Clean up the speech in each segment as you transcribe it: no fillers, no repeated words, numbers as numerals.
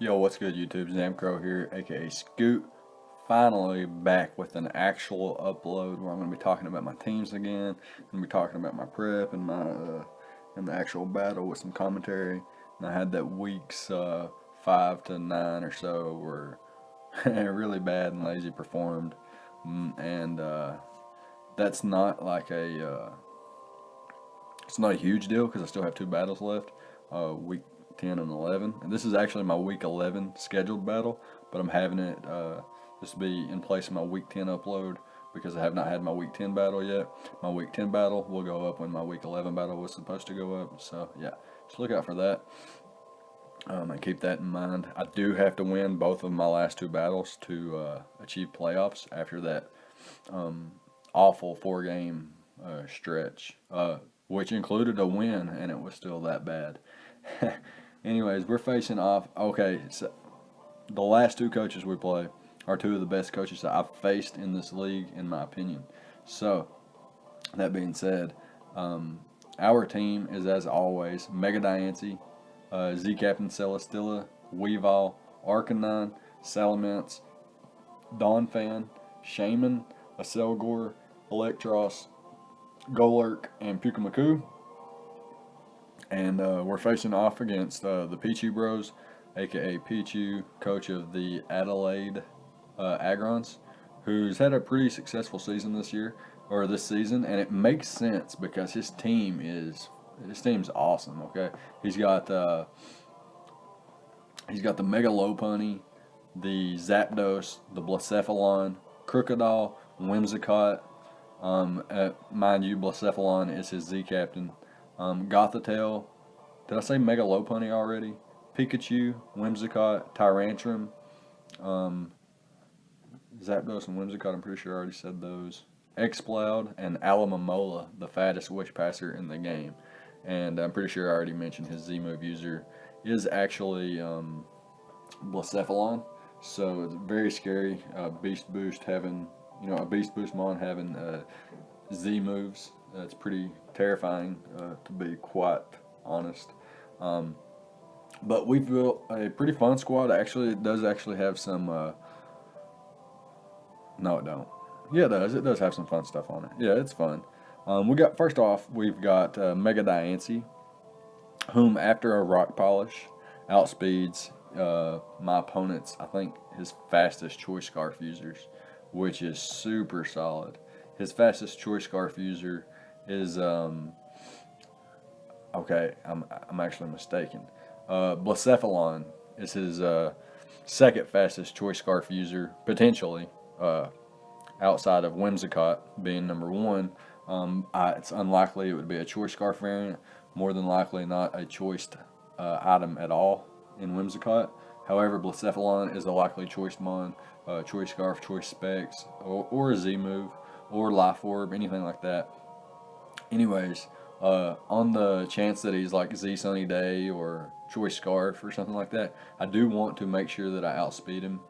Yo, what's good, YouTube? Zamcrow here, aka Scoot. Finally back with an actual upload where I'm going to be talking about my teams again. I'm going to be talking about my prep and my and the actual battle with some commentary. And I had that weeks 5 to 9 or so were really bad and lazy performed, and that's not like it's not a huge deal because I still have two battles left, week 10 and 11. And this is actually my week 11 scheduled battle, but I'm having it just be in place of my week 10 upload because I have not had my week 10 battle yet. My week 10 battle will go up when my week 11 battle was supposed to go up. So yeah, just look out for that. And keep that in mind. I do have to win both of my last two battles to achieve playoffs after that awful 4-game stretch, which included a win, and it was still that bad. Anyways, we're facing off. Okay, so the last two coaches we play are two of the best coaches that I've faced in this league, in my opinion. So, that being said, our team is, as always, Mega Diancie, Z Captain Celestilla, Weavile, Arcanine, Salamence, Donphan, Shaman, Aselgor, Electros, Golurk, and Pukamaku. And we're facing off against the Pichu Bros, aka Pichu, coach of the Adelaide Aggrons, who's had a pretty successful season this year, or this season, and it makes sense because his team's awesome. Okay, he's got the Mega Lopunny, the Zapdos, the Blacephalon, Crocodile, Whimsicott. Mind you, Blacephalon is his Z Captain. Gothitelle. Did I say Mega Lopunny already? Pikachu, Whimsicott, Tyrantrum, Zapdos and Whimsicott, I'm pretty sure I already said those. Exploud and Alamamola, the fattest Wish Passer in the game. And I'm pretty sure I already mentioned his Z-move user is actually Blacephalon. So it's very scary. Beast Boost having, a Beast Boost Mon having Z moves. It's pretty terrifying, to be quite honest. But we've built a pretty fun squad. Actually, it does actually have some. No, it don't. Yeah, it does. It does have some fun stuff on it. Yeah, it's fun. First off, we've got Mega Diancie, whom after a rock polish outspeeds my opponent's, I think, his fastest Choice Scarf users, which is super solid. His fastest Choice Scarf user is okay. I'm actually mistaken. Blacephalon is his second fastest Choice Scarf user, potentially, outside of Whimsicott being number one. It's unlikely it would be a Choice Scarf variant. More than likely, not a choiced item at all in Whimsicott. However, Blacephalon is a likely choice mon, Choice Scarf, Choice Specs, or a Z move, or Life Orb, anything like that. Anyways, on the chance that he's like Z Sunny Day or Choice Scarf or something like that, I do want to make sure that I outspeed him,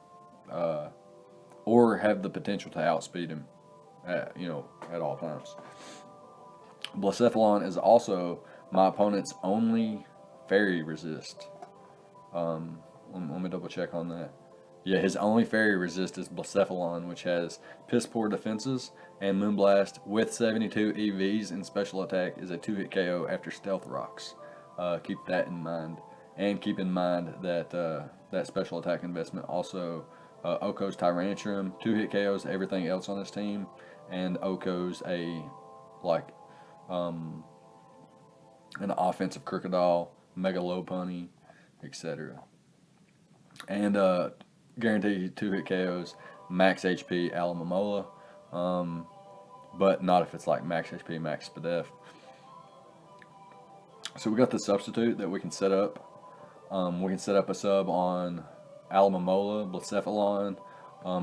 or have the potential to outspeed him, at all times. Blacephalon is also my opponent's only fairy resist. Let me double check on that. Yeah, his only fairy resist is Blacephalon, which has Piss Poor defenses, and Moonblast with 72 EVs and special attack is a 2-hit KO after Stealth Rocks. Keep that in mind. And keep in mind that that special attack investment also Oko's Tyrantrum, 2-hit KOs everything else on his team, and Oko's an offensive Crocodile, Mega Lopunny, etc. And guaranteed 2-hit KOs, max HP Alamamola, but not if it's like max HP, max Spadef. So we got the substitute that we can set up. We can set up a sub on Alamamola, Blacephalon,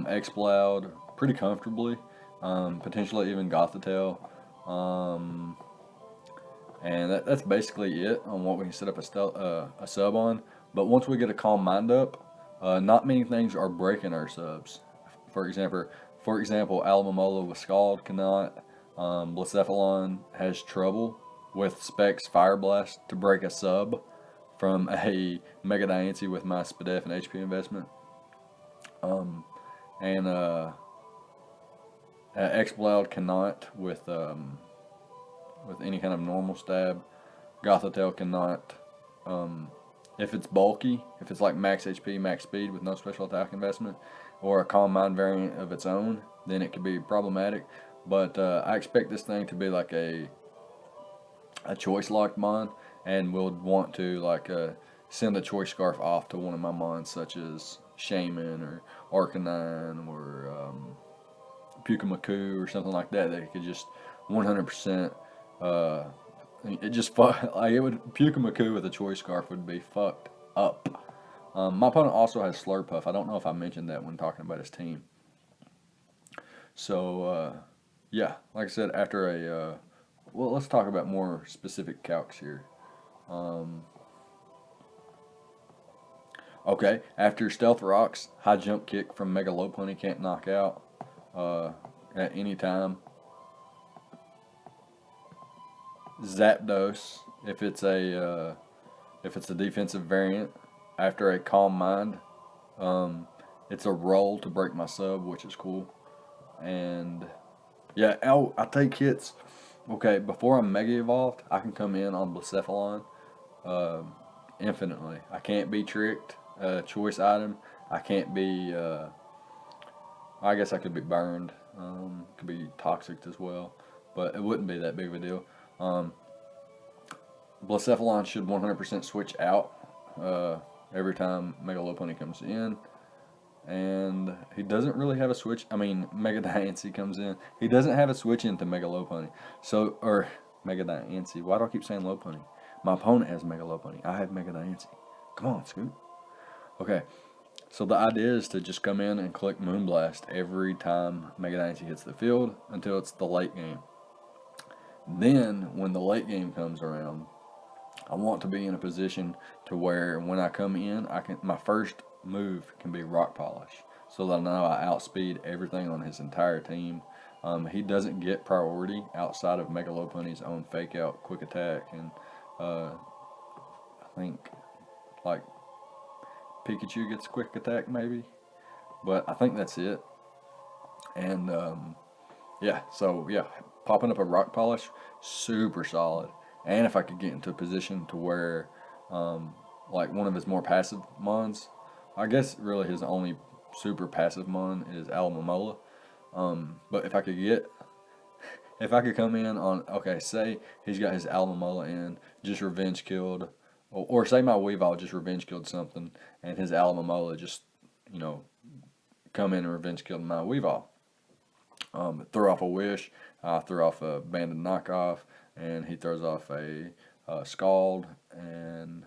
Exploud pretty comfortably, potentially even Gothitelle. And that's basically it on what we can set up a sub on. But once we get a calm mind up, not many things are breaking our subs. For example, Alamamola with Scald cannot. Blacephalon has trouble with Specs Fire Blast to break a sub from a Mega Diancie with my SPDF and HP investment. And X-Bloud cannot with any kind of normal stab. Gothitail cannot. If it's bulky, if it's like max HP, max speed with no special attack investment, or a Calm Mind variant of its own, then it could be problematic. But I expect this thing to be like a choice locked mon, and would want to like send a choice scarf off to one of my mons, such as Shaman or Arcanine or Pukamaku or something like that. That could just 100%. It just like it would Pukamaku with a choice scarf would be fucked up. My opponent also has Slurpuff. I don't know if I mentioned that when talking about his team. So yeah, like I said, after a well, let's talk about more specific calcs here. Okay, after Stealth Rocks, High Jump Kick from Mega Lopunny can't knock out at any time. Zapdos, if it's a defensive variant, after a Calm Mind, it's a roll to break my sub, which is cool. And yeah, I take hits. Okay, before I'm Mega Evolved, I can come in on Blacephalon infinitely. I can't be tricked. Choice item. I can't be. I guess I could be burned. Could be toxic as well, but it wouldn't be that big of a deal. Blacephalon should 100% switch out every time Mega Lopunny comes in. And he doesn't really have a switch. I mean, Mega Diancie comes in. He doesn't have a switch into Mega Lopunny. So, or Mega Diancie. Why do I keep saying Lopunny? My opponent has Mega Lopunny. I have Mega Diancie. Come on, Scoot. Okay. So the idea is to just come in and click Moonblast every time Mega Diancie hits the field until it's the late game. Then, when the late game comes around, I want to be in a position to where when I come in, my first move can be Rock Polish, so that I know I outspeed everything on his entire team. He doesn't get priority outside of Mega Lopunny's own Fake Out, Quick Attack, and I think like Pikachu gets Quick Attack maybe, but I think that's it. And yeah, so yeah, popping up a Rock Polish, super solid. And if I could get into a position to where like one of his more passive mons, I guess really his only super passive mon is Alomomola. But if I could come in on, okay, say he's got his Alomomola in, just revenge killed, or say my Weavile just revenge killed something, and his Alomomola just, come in and revenge killed my Weavile. Throw off a Wish, throw off a Banded Knockoff, and he throws off a Scald, and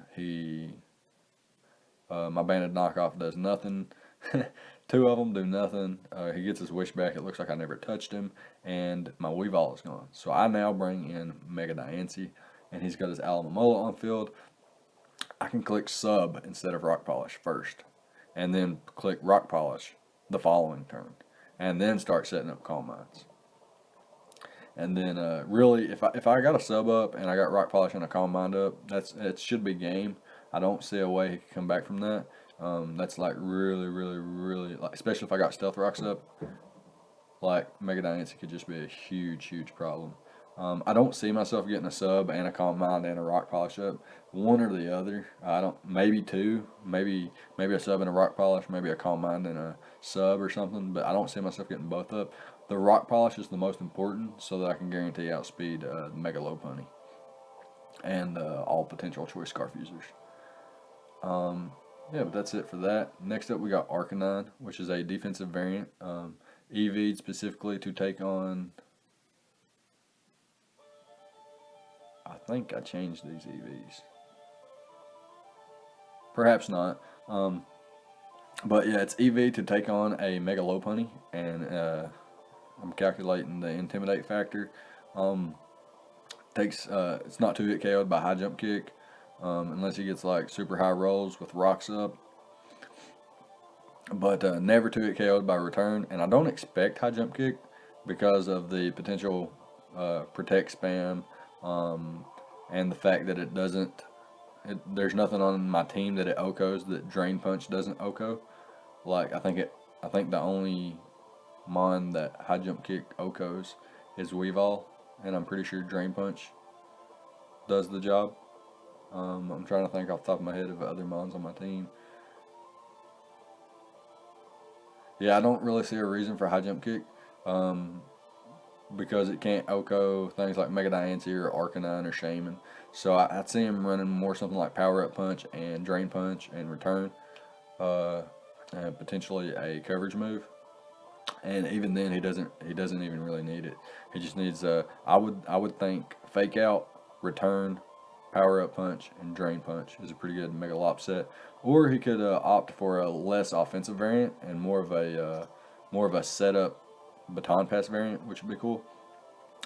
my Banded Knockoff does nothing. Two of them do nothing. He gets his Wish back. It looks like I never touched him, and my Weavile is gone. So I now bring in Mega Diancie, and he's got his Alomomola on field. I can click Sub instead of Rock Polish first, and then click Rock Polish the following turn, and then start setting up Calm Minds. And then really, if I got a Sub up and I got Rock Polish and a Calm Mind up, it should be game. I don't see a way he can come back from that. That's like really, like, especially if I got Stealth Rocks up, like Mega Diancie could just be a huge problem. I don't see myself getting a Sub and a Calm Mind and a Rock Polish up. One or the other. Maybe two. Maybe a Sub and a Rock Polish. Maybe a Calm Mind and a Sub or something. But I don't see myself getting both up. The Rock Polish is the most important, so that I can guarantee outspeed the Mega Lopunny and all potential Choice Scarf users. Yeah, but that's it for that. Next up, we got Arcanine, which is a defensive variant. EV'd specifically to take on. I think I changed these EVs. Perhaps not. But yeah, it's EV to take on a Mega Lopunny, and I'm calculating the Intimidate factor. It's not 2-hit KO'd by High Jump Kick, unless he gets like super high rolls with rocks up. But never 2-hit KO'd by Return, and I don't expect High Jump Kick because of the potential Protect spam, and the fact that it doesn't there's nothing on my team that it OHKOs that Drain Punch doesn't OHKO. Like I think the only mon that High Jump Kick OHKOs is Weavile, and I'm pretty sure Drain Punch does the job. I'm trying to think off the top of my head of other mons on my team. Yeah, I don't really see a reason for High Jump Kick, because it can't OHKO things like Mega Diancie or Arcanine or Shaman. So I'd see him running more something like Power Up Punch and Drain Punch and Return, and potentially a coverage move. And even then, he doesn't even really need it. He just needs I would think Fake Out, Return, Power Up Punch, and Drain Punch is a pretty good Mega Lop set. Or he could opt for a less offensive variant and more of a setup Baton Pass variant, which would be cool.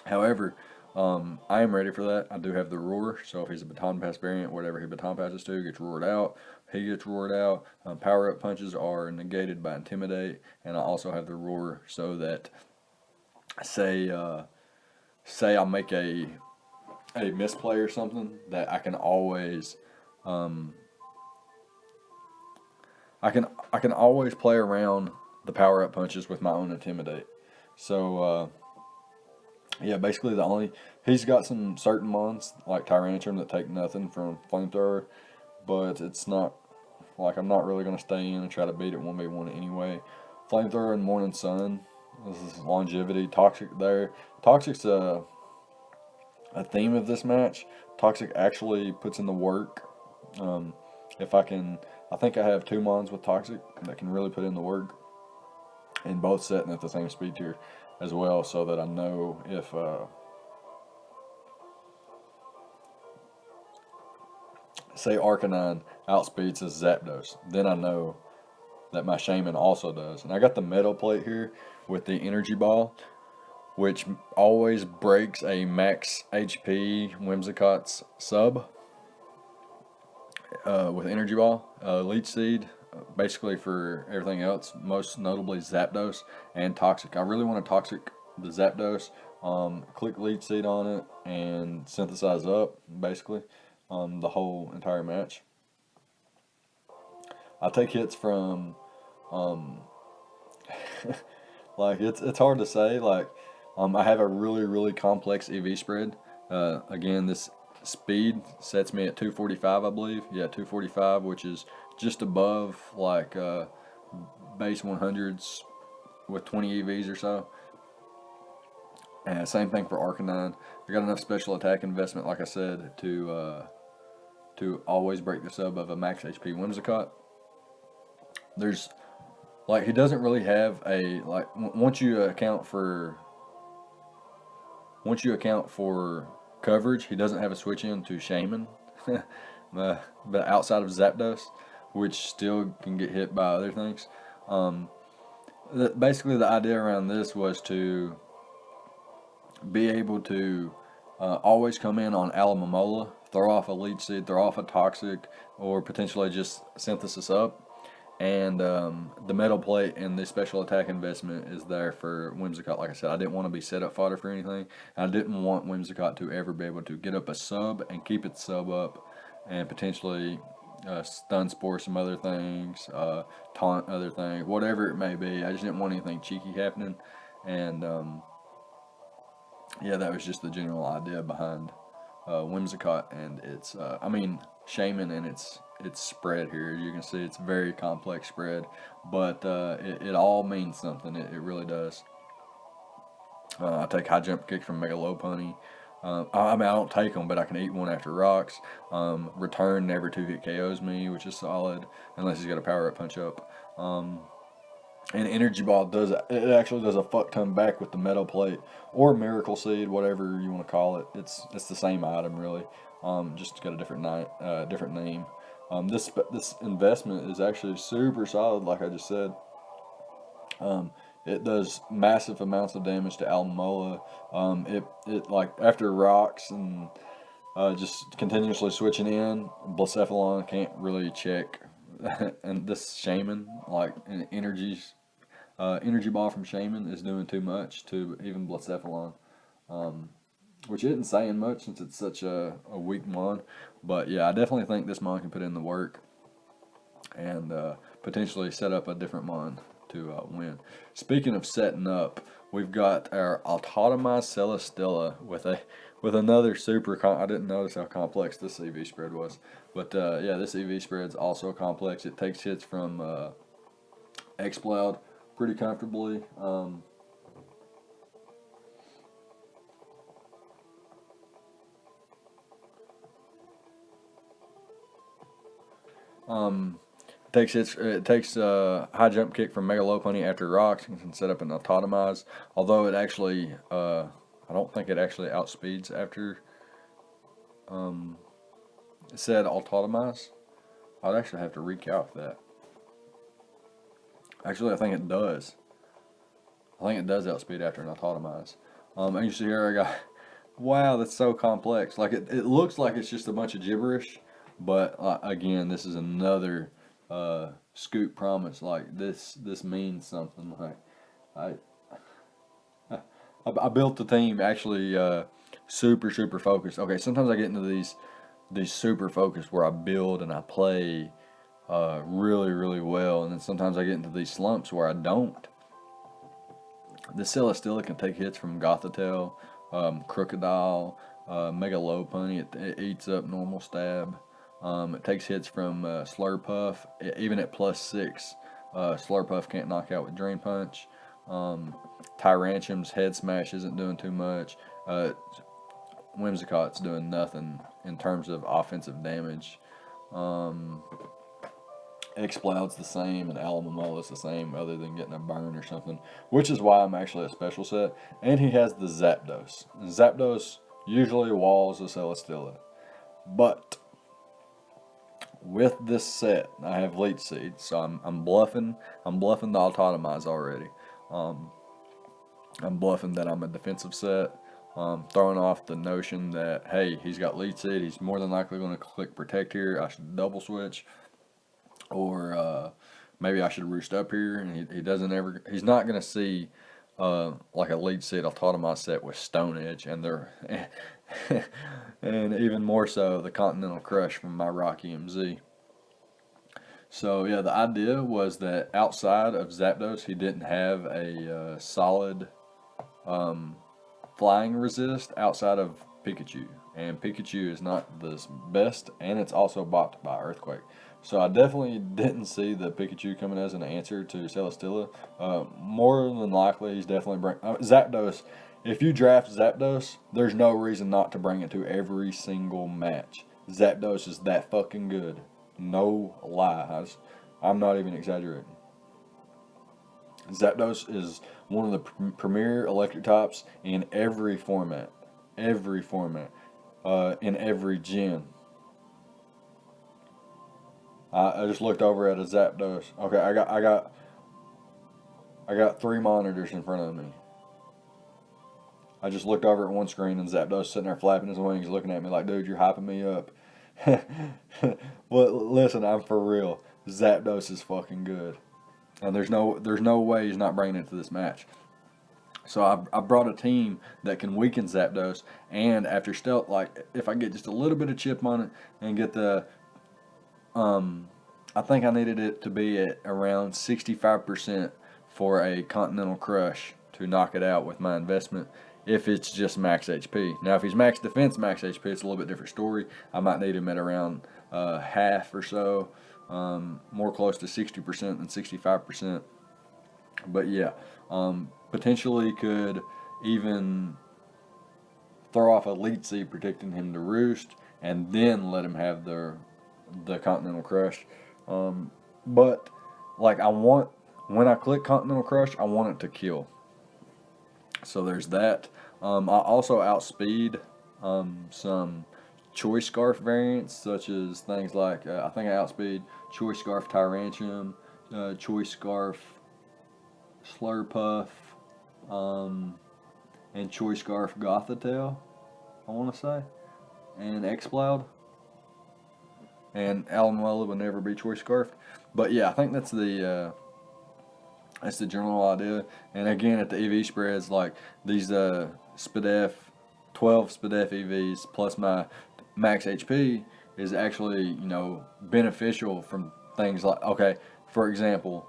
However, I am ready for that. I do have the Roar, so if he's a Baton Pass variant, whatever he Baton Passes to gets roared out. He gets roared out. Power Up Punches are negated by Intimidate, and I also have the Roar so that, say I make a misplay or something, that I can always I can always play around the Power Up Punches with my own Intimidate. So yeah, basically he's got some certain mons like Tyrantrum that take nothing from Flamethrower, but it's not like I'm not really gonna stay in and try to beat it 1v1 anyway. Flamethrower and Morning Sun, this is longevity. Toxic there. Toxic's a theme of this match. Toxic actually puts in the work. If I think I have 2 mons with Toxic that can really put in the work, and both setting at the same speed tier as well, so that I know if say Arcanine outspeeds his Zapdos, then I know that my Shaman also does. And I got the metal plate here with the Energy Ball, which always breaks a max HP Whimsicott's sub with Energy Ball. Leech Seed, basically for everything else, most notably Zapdos and Toxic. I really want to Toxic the Zapdos, click Leech Seed on it, and synthesize up, basically, the whole entire match. I take hits from, like, it's hard to say, like, I have a really complex EV spread. Again, this speed sets me at 245, I believe. Yeah, 245, which is just above like base 100s with 20 EVs or so. And same thing for Arcanine. I got enough special attack investment, like I said, to always break the sub of a max HP Whimsicott. There's like, he doesn't really have a like once you account for coverage, he doesn't have a switch in to Shaman. But outside of Zapdos, which still can get hit by other things. Basically, the idea around this was to be able to always come in on Alomomola, throw off a Leech Seed, throw off a Toxic, or potentially just Synthesis up. And the metal plate and the special attack investment is there for Whimsicott. Like I said, I didn't want to be setup fodder for anything. I didn't want Whimsicott to ever be able to get up a sub and keep its sub up, and potentially stun spore some other things, taunt other things, whatever it may be. I just didn't want anything cheeky happening. And yeah, that was just the general idea behind Whimsicott and its, Shaman and its spread here. As you can see, it's a very complex spread, but it all means something. It really does. I take High Jump Kick from Mega Lopunny. I don't take them, but I can eat one after rocks. Return never 2-hit KOs me, which is solid, unless he's got a Power Up Punch up. And Energy Ball actually does a fuck ton back with the Metal Plate or Miracle Seed, whatever you want to call it. It's the same item really, just got a different name. This investment is actually super solid, like I just said. It does massive amounts of damage to Alomomola. It like after rocks and just continuously switching in, Blacephalon can't really check. And this Shaman, like an energy ball from Shaman, is doing too much to even Blacephalon. which isn't saying much since it's such a weak mon. But yeah, I definitely think this mon can put in the work and potentially set up a different mon to win. Speaking of setting up, we've got our Autotomized Celestilla with another super. I didn't notice how complex this EV spread was, but yeah, this EV spread's also complex. It takes hits from Exploud pretty comfortably. It takes high jump kick from Mega Lopunny after rocks and can set up an Autotomize. Although it actually, I don't think it actually outspeeds after it said Autotomize. I'd actually have to recalc that. Actually, I think it does. I think it does outspeed after an Autotomize. And you see here I got, wow, that's so complex. Like it looks like it's just a bunch of gibberish, but again, this is another Scoop promise. Like this means something. Like I built the team actually super focused. Okay, sometimes I get into these super focused where I build and I play really well, and then sometimes I get into these slumps where I don't. This Celestilla can take hits from Gothitelle, Crocodile, Mega Lopunny. It eats up normal stab. It takes hits from Slurpuff. Even at +6, Slurpuff can't knock out with Drain Punch. Tyrantium's Head Smash isn't doing too much. Whimsicott's doing nothing in terms of offensive damage. Exploud's the same, and Alamomola's the same, other than getting a burn or something, which is why I'm actually a special set. And he has the Zapdos. Zapdos usually walls a Celestilla, but with this set, I have Leech Seed, so I'm bluffing. I'm bluffing the Autotomize already. I'm bluffing that I'm a defensive set. Throwing off the notion that, hey, he's got Leech Seed, he's more than likely going to click Protect here. I should double switch. Or maybe I should roost up here, and he doesn't ever. He's not going to see like a Leech Seed Autotomize set with Stone Edge, and they're and even more so the Continental Crush from my Rock EMZ. So yeah, the idea was that outside of Zapdos, he didn't have a solid flying resist outside of Pikachu, and Pikachu is not the best, and it's also bopped by Earthquake. So I definitely didn't see the Pikachu coming as an answer to Celestilla. More than likely, he's definitely Zapdos. If you draft Zapdos, there's no reason not to bring it to every single match. Zapdos is that fucking good. No lie. I'm not even exaggerating. Zapdos is one of the premier electric types in every format. Every format. In every gen. I just looked over at a Zapdos. Okay, I got 3 monitors in front of me. I just looked over at one screen and Zapdos sitting there flapping his wings, looking at me like, dude, you're hyping me up. Well, listen, I'm for real. Zapdos is fucking good, and there's no way he's not bringing it to this match. So I brought a team that can weaken Zapdos, and after stealth, like if I get just a little bit of chip on it and get the I think I needed it to be at around 65% for a Continental Crush to knock it out with my investment, if it's just max HP. Now, if he's max defense, max HP, it's a little bit different story. I might need him at around half or so, more close to 60% than 65%. But yeah, potentially could even throw off a Leech Seed protecting him to roost, and then let him have the Continental Crush. But like when I click Continental Crush, I want it to kill. So there's that. I also outspeed some Choice Scarf variants, such as things like I think I outspeed Choice Scarf Tyrantium, Choice Scarf Slurpuff, and Choice Scarf Gothitelle, I want to say, and Exploud. And Alomomola would never be Choice Scarfed. But yeah, I think that's the general idea. And again, at the EV spreads, like these Spadef, 12 SPDEF EVs plus my max HP is actually, beneficial from things like, okay, for example,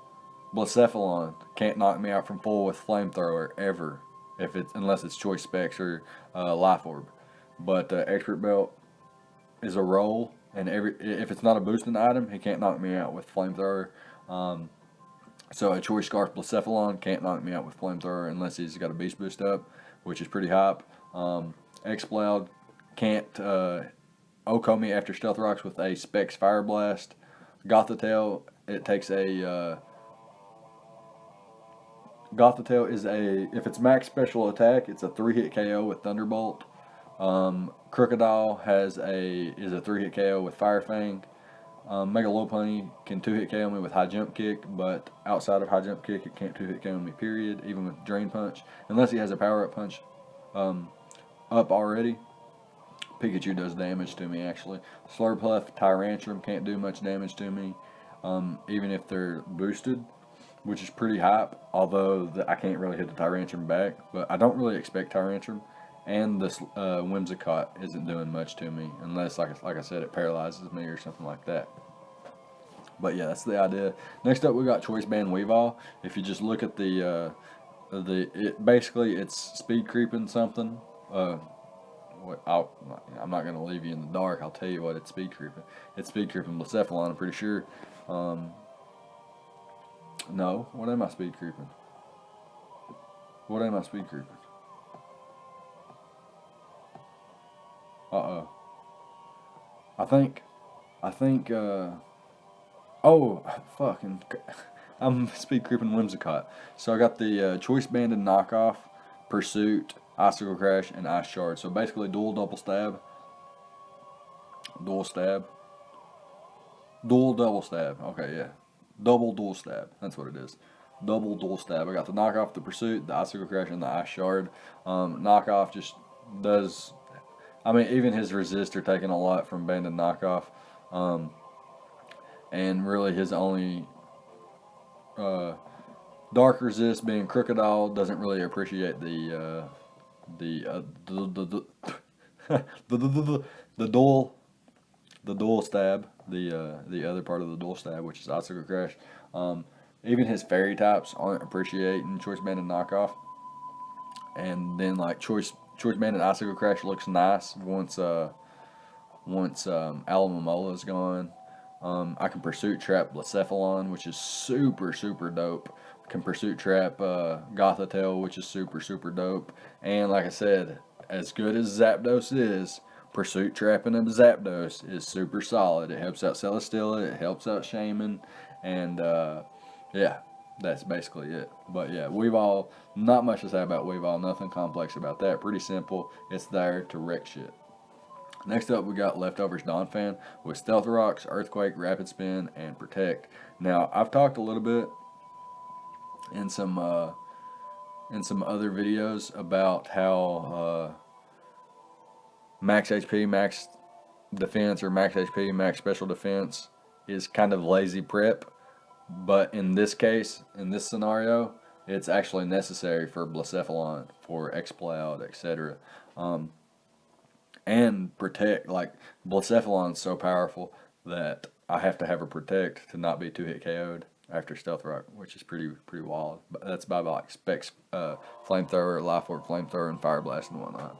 Blacephalon can't knock me out from full with Flamethrower ever, if it's unless it's Choice Specs or Life Orb. But Expert Belt is a roll, and if it's not a boosting item, he can't knock me out with Flamethrower. Um, so a Choice Scarf Blacephalon can't knock me out with Flamethrower unless he's got a Beast Boost up, which is pretty hype. Exploud can't Oko me after Stealth Rocks with a Specs Fire Blast. Gothitail, it takes a Gothitail is if it's max special attack, it's a 3-hit KO with Thunderbolt. Crocodile is a 3-hit KO with Fire Fang. Mega Lopunny can 2-hit KO me with High Jump Kick, but outside of High Jump Kick, it can't 2-hit KO me, period, even with Drain Punch. Unless he has a Power Up Punch up already. Pikachu does damage to me, actually. Slurpuff, Tyrantrum can't do much damage to me, even if they're boosted, which is pretty hype, although I can't really hit the Tyrantrum back. But I don't really expect Tyrantrum. And this Whimsicott isn't doing much to me, unless, like I said, it paralyzes me or something like that. But yeah, that's the idea. Next up, we got Choice Band Weavile. If you just look at basically it's speed creeping something. I'm not going to leave you in the dark. I'll tell you what it's speed creeping. It's speed creeping Blacephalon, I'm pretty sure. No, what am I speed creeping? What am I speed creeping? Uh-oh. I think, oh, fucking, I'm speed creeping Whimsicott. So I got the Choice Banded Knockoff, Pursuit, Icicle Crash, and Ice Shard. So basically dual stab, double stab. Okay, yeah. Dual stab. That's what it is. Dual stab. I got the Knockoff, the Pursuit, the Icicle Crash, and the Ice Shard. Knockoff just does... I mean, even his resist are taking a lot from Banded Knockoff. And really his only dark resist being Crocodile doesn't really appreciate the dual stab, the other part of the dual stab, which is Icicle Crash. Even his fairy types aren't appreciating Choice Banded Knockoff. And then like Choice Banded Icicle Crash looks nice once Alomomola is gone. I can Pursuit Trap Blacephalon, which is super dope. I can Pursuit Trap Gothitail, which is super dope. And like I said, as good as Zapdos is, Pursuit Trapping a Zapdos is super solid. It helps out Celesteela, it helps out Shaman, and yeah, that's basically it. But yeah, Weavile, not much to say about Weavile, nothing complex about that. Pretty simple. It's there to wreck shit. Next up, we got Leftovers Donphan with Stealth Rocks, Earthquake, Rapid Spin, and Protect. Now, I've talked a little bit in some other videos about how max HP, max defense, or max HP, max special defense is kind of lazy prep. But in this case, in this scenario, it's actually necessary for Blacephalon, for Exploud, etc. And Protect, like Blacephalon's so powerful that I have to have a Protect to not be 2-hit KO'd after Stealth Rock, which is pretty wild. But that's by like Specs, Flamethrower, Life Orb, Flamethrower, and Fire Blast and whatnot.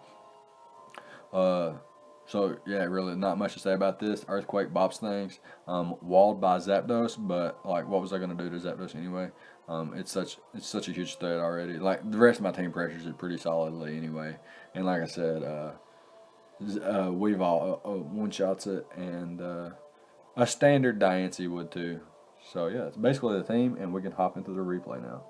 So yeah, really not much to say about this. Earthquake bops things. Walled by Zapdos, but like, what was I gonna do to Zapdos anyway? It's such a huge threat already. Like the rest of my team pressures it pretty solidly anyway. And like I said, Weavile one shots it, and a standard Diancie would too. So yeah, it's basically the team, and we can hop into the replay now.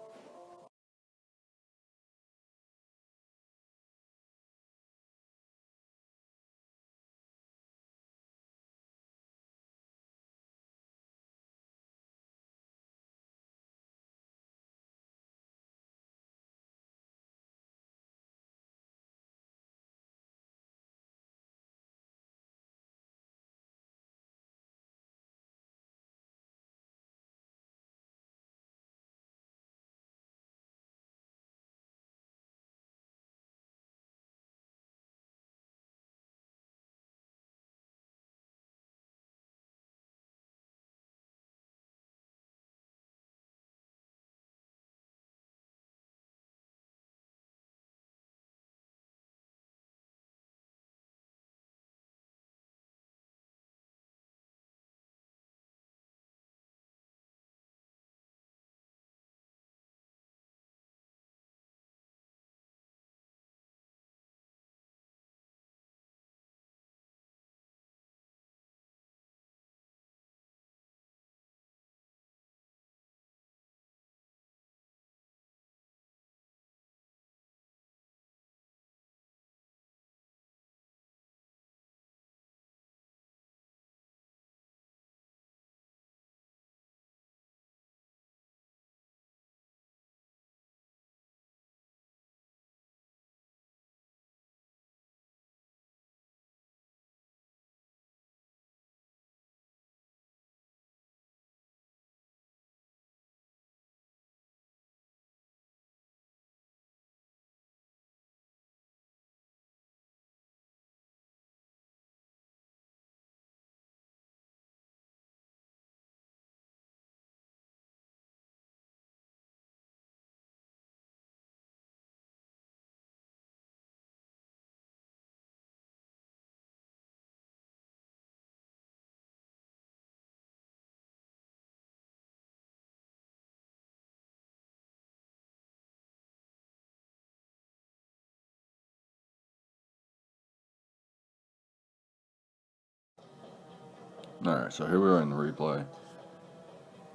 Alright, so here we are in the replay.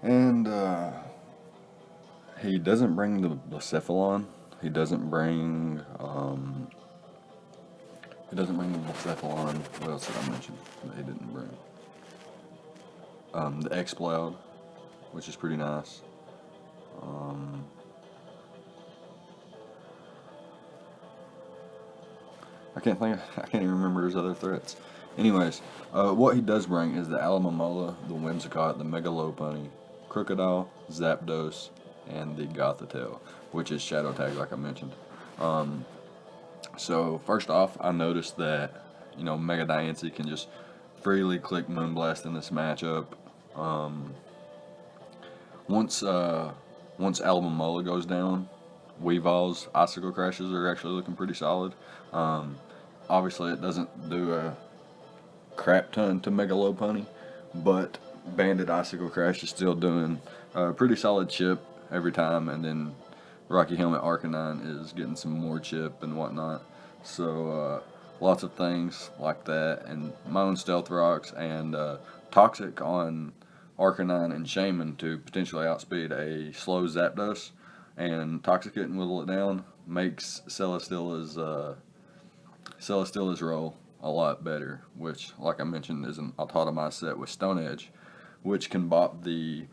And he doesn't bring the Blacephalon. He doesn't bring the Blacephalon. What else did I mention that he didn't bring? The Exploud, which is pretty nice. I can't even remember his other threats. Anyways, what he does bring is the Alomomola, the Whimsicott, the Megalopunny, Crocodile, Zapdos, and the Gothitelle, which is Shadow Tag, like I mentioned. So first off, I noticed that Mega Diancie can just freely click Moonblast in this matchup. Once Alomomola goes down, Weavile's Icicle Crashes are actually looking pretty solid. Obviously, it doesn't do a crap ton to Megalopunny, but Banded Icicle Crash is still doing a pretty solid chip every time, and then Rocky Helmet Arcanine is getting some more chip and whatnot. So lots of things like that, and my own Stealth Rocks and Toxic on Arcanine and Shaman to potentially outspeed a slow Zapdos, and Toxic it and whittle it down makes Celesteela's roll a lot better, which, like I mentioned, is an autotomized set with Stone Edge, which can bop the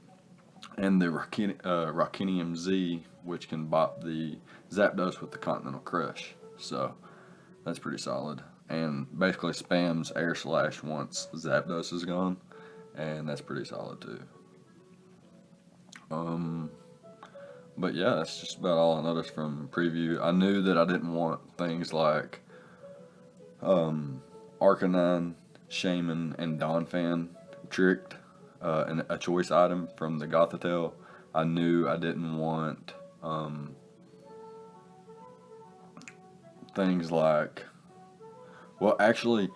Rockinium Z, which can bop the Zapdos with the Continental Crush. So that's pretty solid, and basically spams Air Slash once Zapdos is gone, and that's pretty solid too. But yeah, that's just about all I noticed from preview. I knew that I didn't want things like Arcanine, Shaman, and Donphan tricked in a choice item from the Gothitelle. I knew I didn't want things like, well, actually,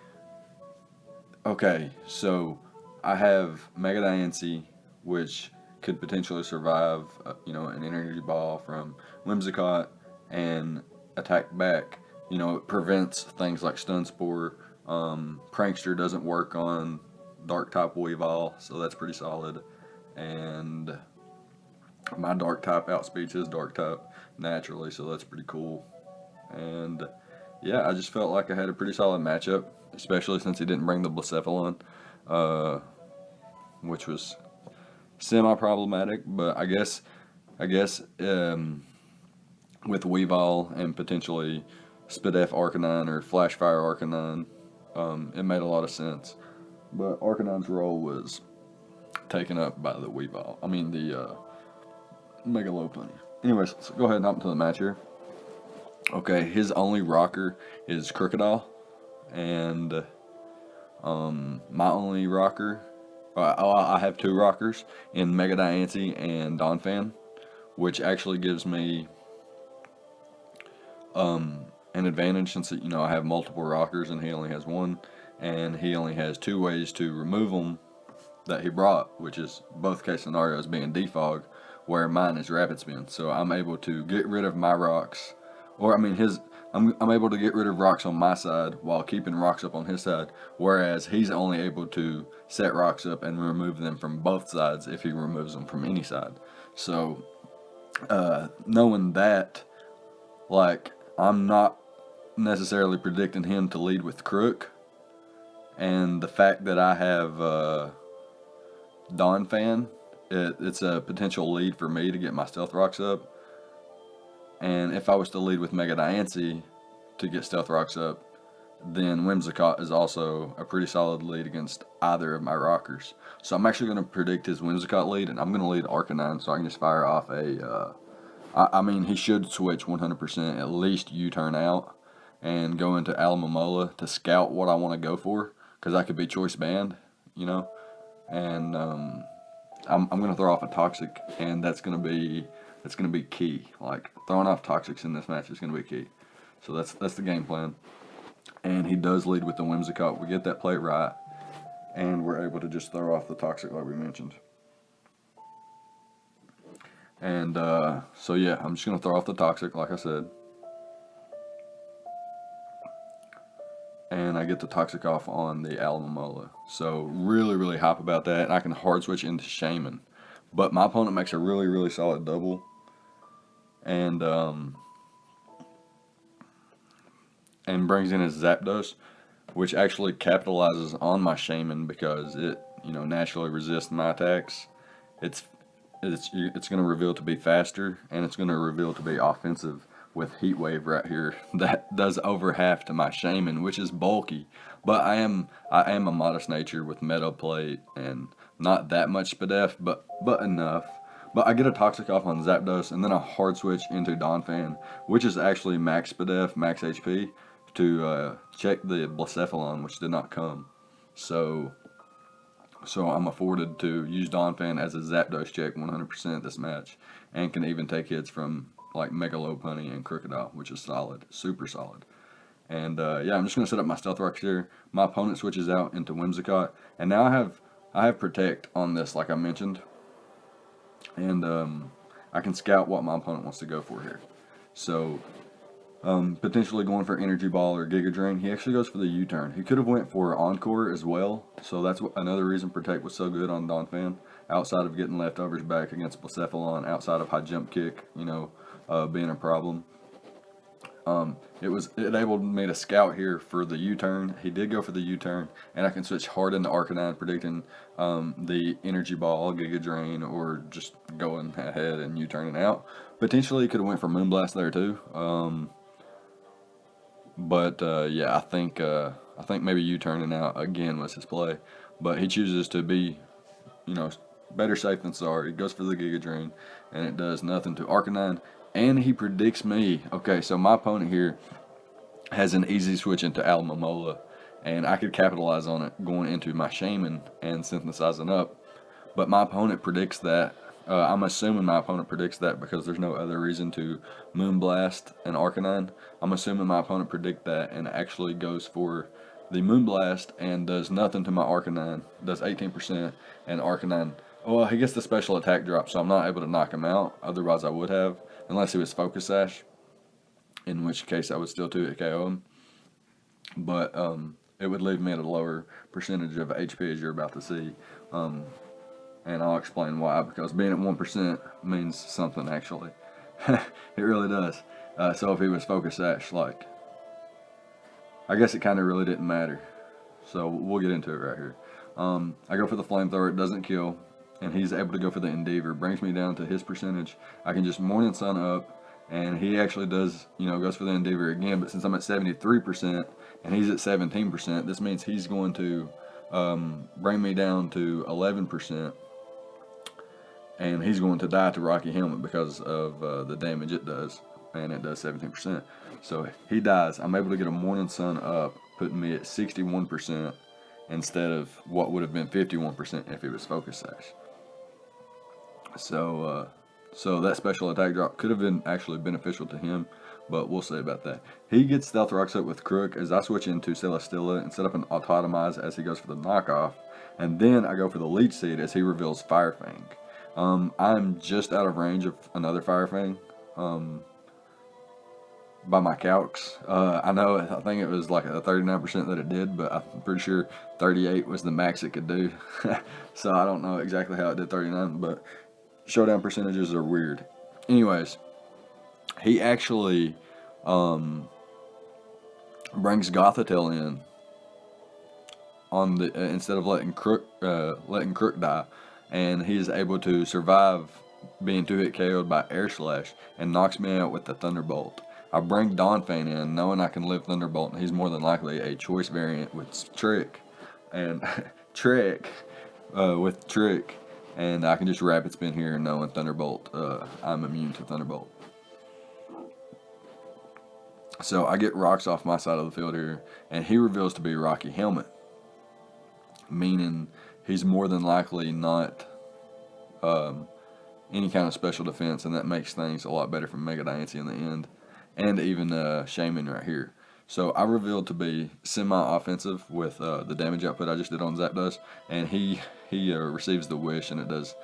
okay, so I have Mega Diancie, which could potentially survive, an energy ball from Whimsicott and attack back. It prevents things like Stun Spore. Prankster doesn't work on Dark type Weavile, so that's pretty solid. And my Dark type outspeeds his Dark type naturally, so that's pretty cool. And yeah, I just felt like I had a pretty solid matchup, especially since he didn't bring the Blacephalon, which was semi-problematic. But I guess with Weavile and potentially Spadef Arcanine or Flashfire Arcanine, it made a lot of sense. But Arcanine's role was taken up by the Weavile. I mean the Megalopunny. Anyways, let's go ahead and hop into the match here. Okay, his only rocker is Crocodile, and my only rocker, I have two rockers in Mega Diancie and Donphan, which actually gives me an advantage since I have multiple rockers and he only has one, and he only has two ways to remove them that he brought, which is both case scenarios being defog, where mine is Rapid Spin. So I'm able to get rid of my rocks, or I mean I'm able to get rid of rocks on my side while keeping rocks up on his side, whereas he's only able to set rocks up and remove them from both sides if he removes them from any side. So knowing that, like, I'm not necessarily predicting him to lead with Crook, and the fact that I have Donphan, it's a potential lead for me to get my Stealth Rocks up. And if I was to lead with Mega Diancie to get Stealth Rocks up, then Whimsicott is also a pretty solid lead against either of my rockers. So I'm actually going to predict his Whimsicott lead, and I'm going to lead Arcanine, so I can just fire off a I mean, he should switch 100%, at least U-turn out, and go into Alomomola to scout what I want to go for, because I could be choice banned, and I'm going to throw off a Toxic, and that's going to be key. Like, throwing off Toxics in this match is going to be key. So that's the game plan. And he does lead with the Whimsicott. We get that play right, and we're able to just throw off the Toxic like we mentioned. And so yeah, I'm just going to throw off the Toxic like I said. And I get the Toxic off on the Alamomola. So really hype about that. And I can hard switch into Shaman. But my opponent makes a really solid double. And brings in his Zapdos, which actually capitalizes on my Shaman because it, naturally resists my attacks. It's going to reveal to be faster, and it's going to reveal to be offensive with Heat Wave right here. That does over half to my Shaman, which is bulky. But I am a modest nature with Meadow Plate and not that much Spadef, but enough. But I get a Toxic off on Zapdos, and then a hard switch into Donphan, which is actually max Spadef, max HP, to check the Blacephalon, which did not come. So I'm afforded to use Donphan as a Zapdos check 100% this match, and can even take hits from like Mega Lopunny and Crocodile, which is solid, super solid. And yeah, I'm just going to set up my Stealth Rocks here. My opponent switches out into Whimsicott, and now I have Protect on this, like I mentioned, and I can scout what my opponent wants to go for here. So potentially going for Energy Ball or Giga Drain. He actually goes for the U-turn. He could have went for Encore as well, so that's another reason Protect was so good on Donphan, outside of getting leftovers back against Blacephalon, outside of High Jump Kick, being a problem. It enabled me to scout here for the U-turn. He did go for the U-turn, and I can switch hard into Arcanine, predicting the Energy Ball, Giga Drain, or just going ahead and U-turning out. Potentially, he could have went for Moonblast there too. But yeah, I think maybe U-turning out again was his play. But he chooses to be, better safe than sorry. He goes for the Giga Drain, and it does nothing to Arcanine. And he predicts me. Okay, so my opponent here has an easy switch into Alamomola, and I could capitalize on it going into my Shaman and synthesizing up. But my opponent predicts that. I'm assuming my opponent predicts that because there's no other reason to Moonblast and Arcanine. I'm assuming my opponent predicts that and actually goes for the Moonblast and does nothing to my Arcanine. Does 18%, and Arcanine, well, he gets the special attack drop, so I'm not able to knock him out. Otherwise, I would have, unless he was Focus Sash, in which case I would still 2-hit KO him. But it would leave me at a lower percentage of HP, as you're about to see. And I'll explain why, because being at 1% means something, actually. It really does. So if he was Focus Sash, I guess it kind of really didn't matter. So we'll get into it right here. I go for the Flamethrower, it doesn't kill, and he's able to go for the Endeavor. Brings me down to his percentage. I can just Morning Sun up, and he actually does, goes for the Endeavor again, but since I'm at 73% and he's at 17%, this means he's going to bring me down to 11%. And he's going to die to Rocky Helmet because of the damage it does. And it does 17%. So he dies. I'm able to get a Morning Sun up, putting me at 61% instead of what would have been 51% if it was Focus Sash. So that special attack drop could have been actually beneficial to him, but we'll see about that. He gets Stealth Rocks up with Crook as I switch into Celesteela and set up an Autotomize as he goes for the knockoff. And then I go for the Leech Seed as he reveals Fire Fang. I'm just out of range of another Fire Fang by my calcs. I think it was like a 39% that it did, but I'm pretty sure 38 was the max it could do. So I don't know exactly how it did 39, but showdown percentages are weird. Anyways, he actually brings Gothitelle in on the instead of letting Crook die. And he is able to survive being 2-hit KO'd by Air Slash and knocks me out with the Thunderbolt. I bring Donphan in knowing I can live Thunderbolt, and he's more than likely a choice variant with Trick. And with Trick. And I can just Rapid Spin here knowing Thunderbolt, I'm immune to Thunderbolt. So I get rocks off my side of the field here, and he reveals to be Rocky Helmet. Meaning he's more than likely not any kind of special defense, and that makes things a lot better for Mega Diancie in the end, and even Shaman right here. So I revealed to be semi-offensive with the damage output I just did on Zapdos, and he receives the Wish, and it does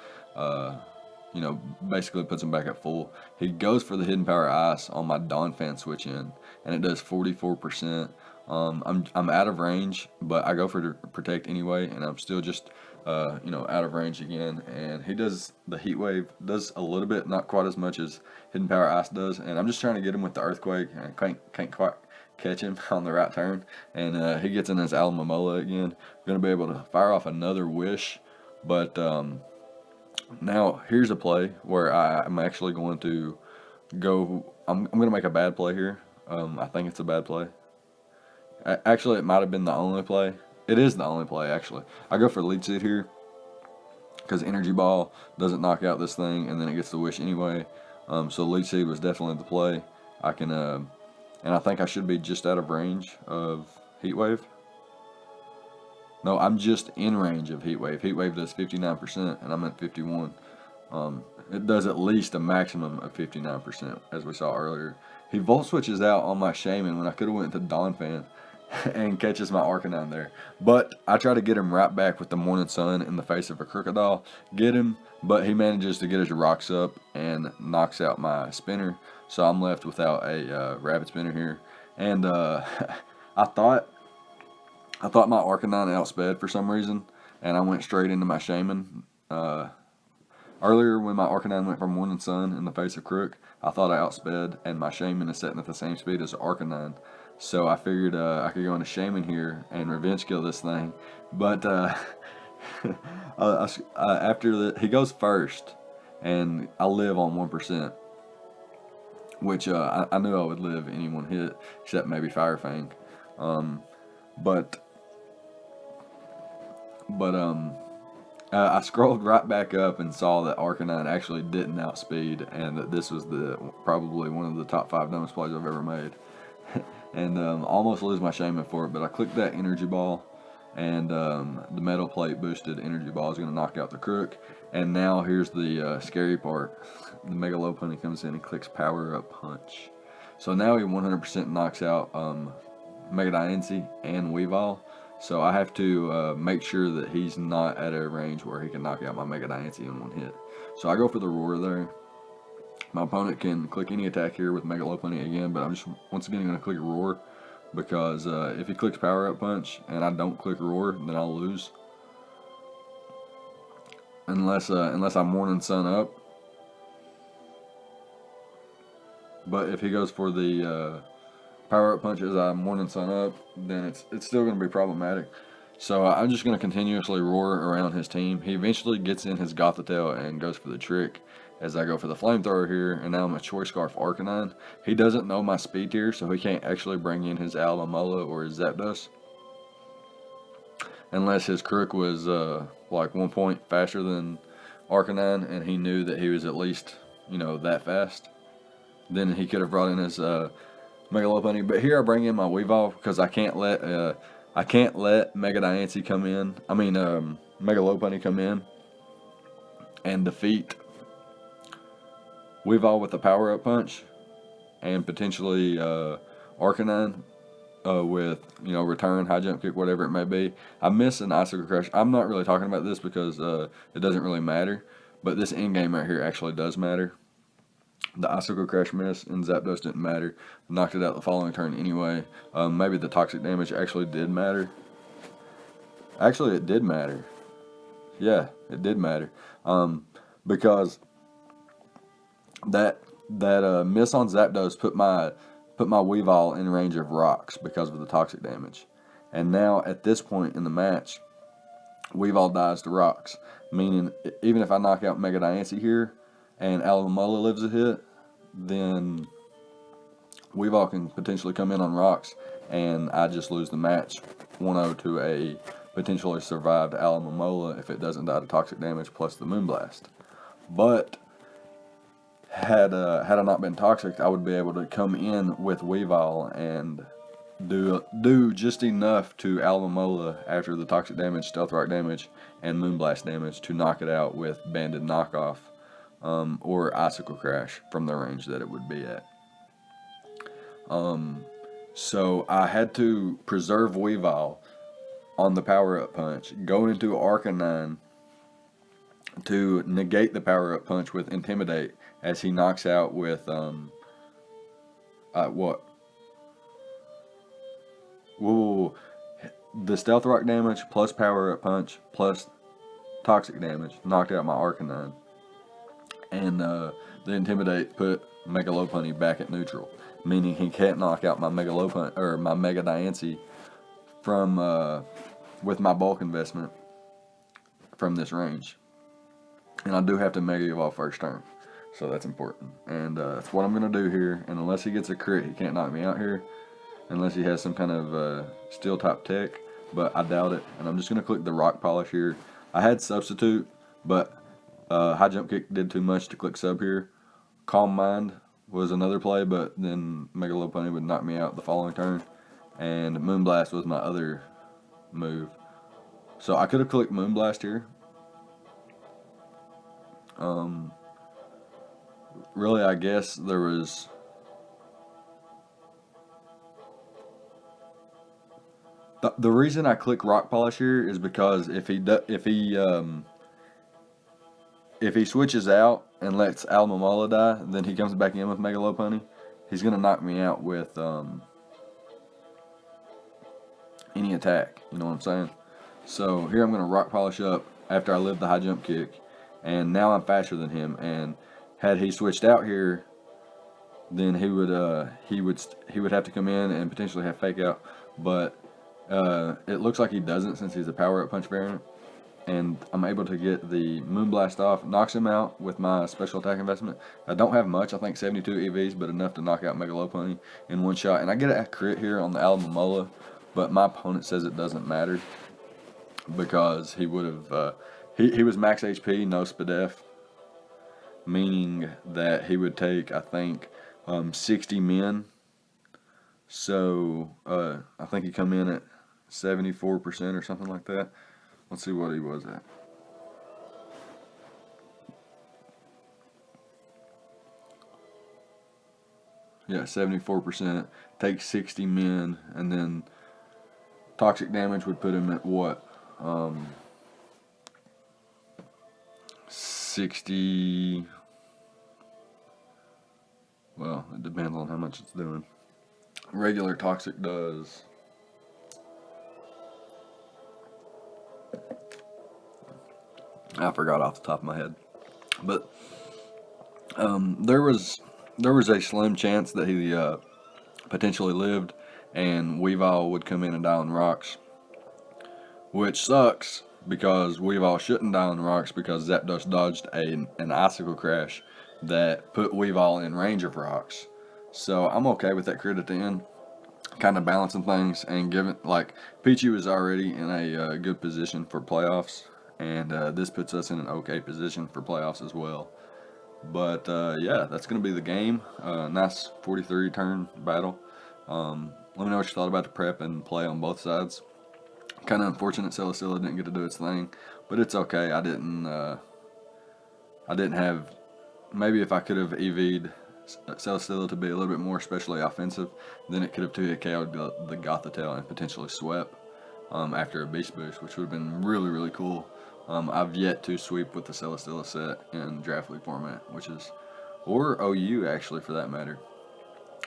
basically puts him back at full. He goes for the hidden power ice on my Dawn Fan switch in, and it does 44%. I'm out of range, but I go for protect anyway, and I'm still just out of range again. And he does the heat wave, does a little bit, not quite as much as hidden power ice does. And I'm just trying to get him with the earthquake, and I can't quite catch him on the right turn. And he gets in his Alamomola again. Going to be able to fire off another wish, but now here's a play where I'm actually going to go. I'm going to make a bad play here. I think it's a bad play. Actually, it might have been the only play. It is the only play, actually. I go for lead seed here because Energy Ball doesn't knock out this thing, and then it gets the wish anyway. So lead seed was definitely the play. I can, and I think I should be just out of range of Heat Wave. No, I'm just in range of Heat Wave. Heat Wave does 59%, and I'm at 51. It does at least a maximum of 59%, as we saw earlier. He volt switches out on my Shaman when I could have went to Dawn Fan and catches my Arcanine there. But I try to get him right back with the Morning Sun in the face of a Crocodile. Get him, but he manages to get his rocks up and knocks out my spinner. So I'm left without a Rapid Spinner here. And I thought my Arcanine outsped for some reason, and I went straight into my Shaman. Earlier, when my Arcanine went for Morning Sun in the face of Crook, I thought I outsped, and my Shaman is setting at the same speed as Arcanine. So I figured I could go into Shaman here and revenge kill this thing. But after he goes first, and I live on 1%, which I knew I would live any one hit, except maybe Fire Fang. I scrolled right back up and saw that Arcanine actually didn't outspeed, and that this was probably one of the top 5 dumbest plays I've ever made. And almost lose my Shaman for it, but I clicked that Energy Ball, and the Metal Plate boosted Energy Ball is going to knock out the Crook. And now here's the scary part. The Mega Lopunny comes in and clicks Power Up Punch. So now he 100% knocks out Mega Diancie and Weavile. So I have to make sure that he's not at a range where he can knock out my Mega Diancie in one hit. So I go for the Roar there. My opponent can click any attack here with Mega Lopunny again, but I'm just once again going to click Roar, because if he clicks Power Up Punch and I don't click Roar, then I'll lose. Unless I'm Morning Sun up. But if he goes for the Power Up Punch as I Morning Sun up, then it's still going to be problematic. So I'm just going to continuously roar around his team. He eventually gets in his Gothitelle and goes for the trick as I go for the Flamethrower here, and now I'm a Choice Scarf Arcanine. He doesn't know my speed tier, so he can't actually bring in his Alamomola or his Zapdos. Unless his Crook was like 1 point faster than Arcanine, and he knew that he was at least, that fast. Then he could have brought in his Mega Lopunny. But here I bring in my Weavile because I can't let Mega Diancie come in. Mega Lopunny come in and defeat Weavile with a Power Up Punch, and potentially Arcanine with return, high jump kick, whatever it may be. I miss an Icicle Crush. I'm not really talking about this because it doesn't really matter, but this end game right here actually does matter. The Icicle Crush miss and Zapdos didn't matter. Knocked it out the following turn anyway. Maybe the toxic damage actually did matter. Actually, it did matter. Yeah, it did matter. Because that miss on Zapdos put my Weavile in range of rocks because of the toxic damage. And now at this point in the match, Weavile dies to rocks. Meaning, even if I knock out Mega Diancie here and Alamomola lives a hit, then Weavile can potentially come in on rocks, and I just lose the match 1-0 to a potentially survived Alamomola if it doesn't die to toxic damage plus the Moonblast. But had I not been toxic, I would be able to come in with Weavile and do just enough to Alamomola after the toxic damage, stealth rock damage, and Moonblast damage to knock it out with Banded Knockoff or Icicle Crash from the range that it would be at. So I had to preserve Weavile on the Power Up Punch, go into Arcanine to negate the power-up punch with Intimidate, as he knocks out with what? Whoa, the Stealth Rock damage plus power-up punch plus toxic damage knocked out my Arcanine, and the Intimidate put Mega Lopunny back at neutral, meaning he can't knock out my Mega Lopunny or my Mega Diancie from with my bulk investment from this range. And I do have to Mega Evolve first turn, so that's important. And that's what I'm going to do here. And unless he gets a crit, he can't knock me out here. Unless he has some kind of steel type tech, but I doubt it. And I'm just going to click the Rock Polish here. I had Substitute, but High Jump Kick did too much to click Sub here. Calm Mind was another play, but then Mega Lopunny would knock me out the following turn. And Moonblast was my other move. So I could have clicked Moonblast here. Really, I guess there was the reason I click Rock Polish here is because if he switches out and lets Alomomola die, then he comes back in with Mega Lopunny. He's gonna knock me out with any attack. You know what I'm saying? So here I'm gonna Rock Polish up after I live the High Jump Kick, and now I'm faster than him. And had he switched out here, then he would have to come in and potentially have Fake Out, but it looks like he doesn't, since he's a Power Up Punch variant. And I'm able to get the Moonblast off, knocks him out with my special attack investment. I don't have much, I think 72 EVs, but enough to knock out Mega Lopunny in one shot. And I get a crit here on the Alomomola, but my opponent says it doesn't matter because he would have he was max HP, no SPDEF, meaning that he would take, I think, 60 men. So I think he come in at 74% or something like that. Let's see what he was at. Yeah, 74%. Takes 60 men, and then toxic damage would put him at what? 60. Well, it depends on how much it's doing. Regular toxic does. I forgot off the top of my head, but there was a slim chance that he potentially lived, and Weavile would come in and die on rocks, which sucks because Weavile shouldn't die on rocks because Zapdos dodged an Icicle Crash that put Weavile in range of rocks. So I'm okay with that crit at the end, kind of balancing things, and given like Pichu is already in a good position for playoffs, and this puts us in an okay position for playoffs as well. But yeah, that's going to be the game. Nice 43 turn battle. Let me know what you thought about the prep and play on both sides. Kind of unfortunate Celesteela didn't get to do its thing, but it's okay. I didn't have, maybe if I could have EV'd Celesteela to be a little bit more especially offensive, then it could have 2-hit KO'd the Gothitelle and potentially swept after a Beast Boost, which would have been really, really cool. I've yet to sweep with the Celesteela set in Draft League format, or OU actually for that matter.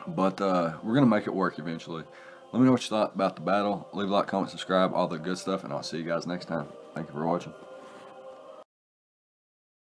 But we're going to make it work eventually. Let me know what you thought about the battle. Leave a like, comment, subscribe, all the good stuff, and I'll see you guys next time. Thank you for watching.